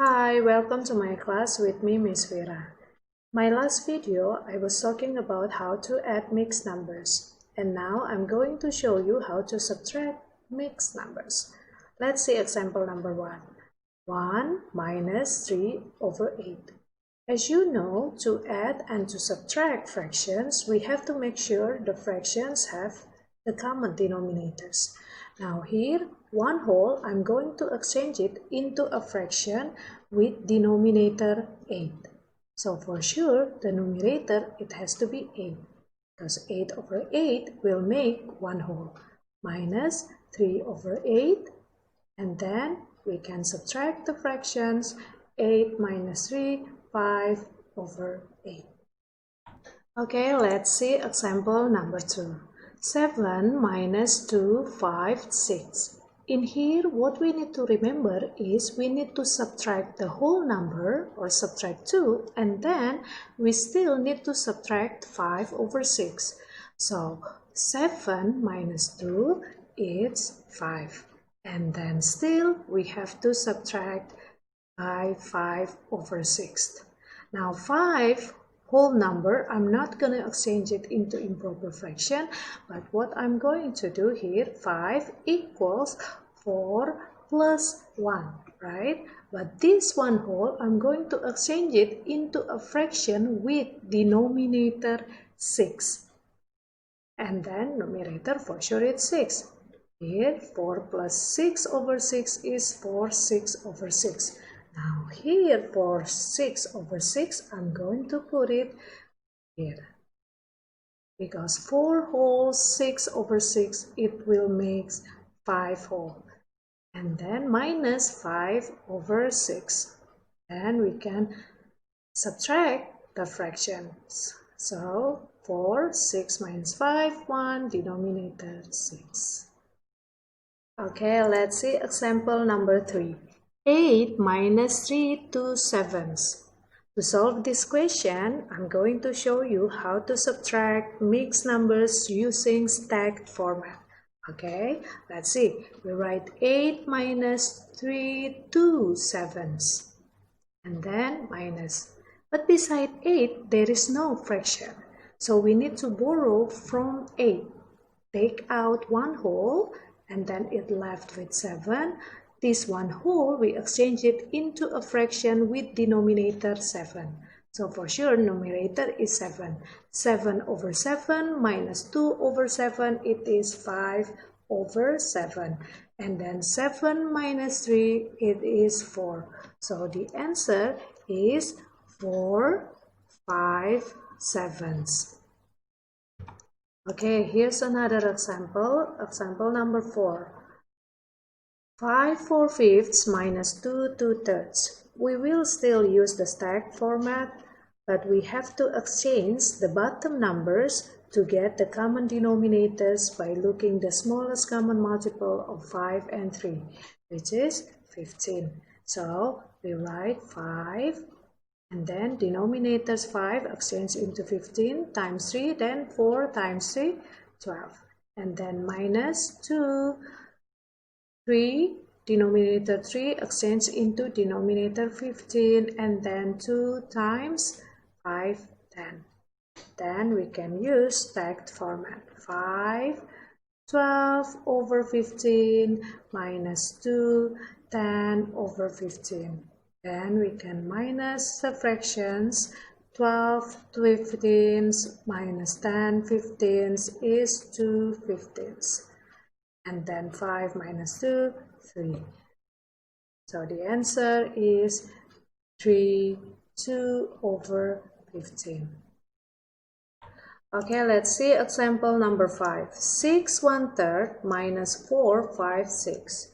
Hi, welcome to my class with me, Miss Vera. My last video, I was talking about how to add mixed numbers, and now I'm going to show you how to subtract mixed numbers. Let's see example number 1. 1 minus 3 over 8. As you know, to add and to subtract fractions, we have to make sure the fractions have the common denominators. Now here, 1 whole, I'm going to exchange it into a fraction with denominator 8. So for sure, the numerator, it has to be 8, because 8 over 8 will make 1 whole, minus 3 over 8, and then we can subtract the fractions. 8 minus 3, 5 over 8. Okay, let's see example number 2. 7 minus 2, 5, 6. In here, what we need to remember is we need to subtract the whole number or subtract 2, and then we still need to subtract 5 over 6. So 7 minus 2 is 5. And then still we have to subtract 5 over 6. Now 5 whole number, I'm not going to exchange it into improper fraction, but what I'm going to do here, 5 equals 4 plus 1, right? But this 1 whole, I'm going to exchange it into a fraction with denominator 6. And then numerator, for sure, it's 6. Here, 4 plus 6 over 6 is 4 6 over 6. Now here, for 6 over 6, I'm going to put it here. Because 4 whole 6 over 6, it will make 5 whole. And then minus 5 over 6. And we can subtract the fractions. So 4, 6 minus 5, 1, denominator 6. Okay, let's see example number 3. 8 minus 3 to 7s. To solve this question, I'm going to show you how to subtract mixed numbers using stacked format. Okay, let's see. We write 8 minus 3 to 7s. And then minus. But beside 8, there is no fraction. So we need to borrow from 8. Take out 1 whole, and then it left with 7. This 1 whole, we exchange it into a fraction with denominator 7. So for sure, numerator is 7. 7 over 7 minus 2 over 7, it is 5 over 7. And then 7 minus 3, it is 4. So the answer is 4, 5, 7s. Okay, here's another example. Example number 4. 5 4/5 minus 2 2/3. We will still use the stacked format, but we have to exchange the bottom numbers to get the common denominators by looking the smallest common multiple of 5 and 3, which is 15. So we write 5, and then denominators 5 exchange into 15 times 3, then 4 times 3, 12. And then minus 2, 3, denominator 3 exchange into denominator 15, and then 2 times 5, 10. Then we can use stacked format. 5, 12 over 15 minus 2, 10 over 15. Then we can minus the fractions. 12 15s minus 10 15s is 2 15s. And then 5 minus 2, 3. So the answer is 3, 2 over 15. Okay, let's see example number 5. 6 1/3 minus 4 5 6.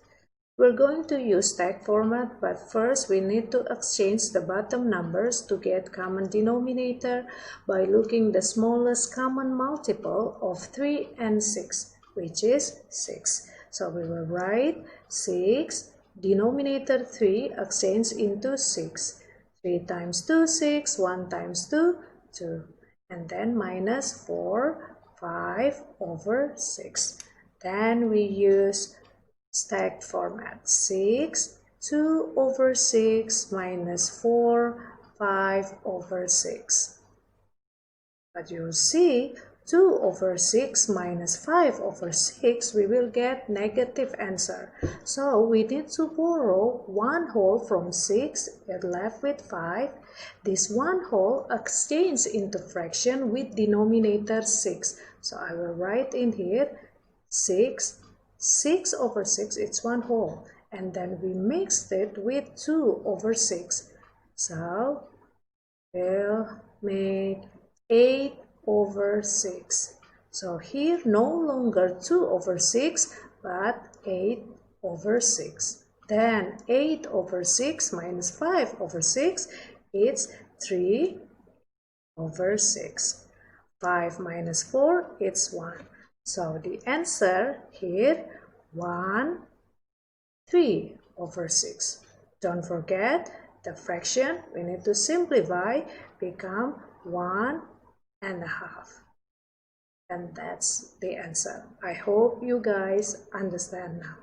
We're going to use stacked format, but first we need to exchange the bottom numbers to get common denominator by looking the smallest common multiple of 3 and 6, which is 6. So we will write 6, denominator 3 exchange into 6. 3 times 2, 6, 1 times 2, 2. And then minus 4, 5 over 6. Then we use stacked format. 6, 2 over 6 minus 4, 5 over 6. But you see, 2 over 6 minus 5 over 6, we will get negative answer. So we need to borrow 1 whole from 6, get left with 5. This 1 whole exchange into fraction with denominator 6. So I will write in here 6. 6 over 6, it's 1 whole. And then we mixed it with 2 over 6. So we'll make 8 over 6. So here no longer 2 over 6 but 8 over 6. Then 8 over 6 minus 5 over 6 is 3 over 6. 5 minus 4 is 1. So the answer here 1, 3 over 6. Don't forget the fraction we need to simplify become 1 and a half. And that's the answer. I hope you guys understand now.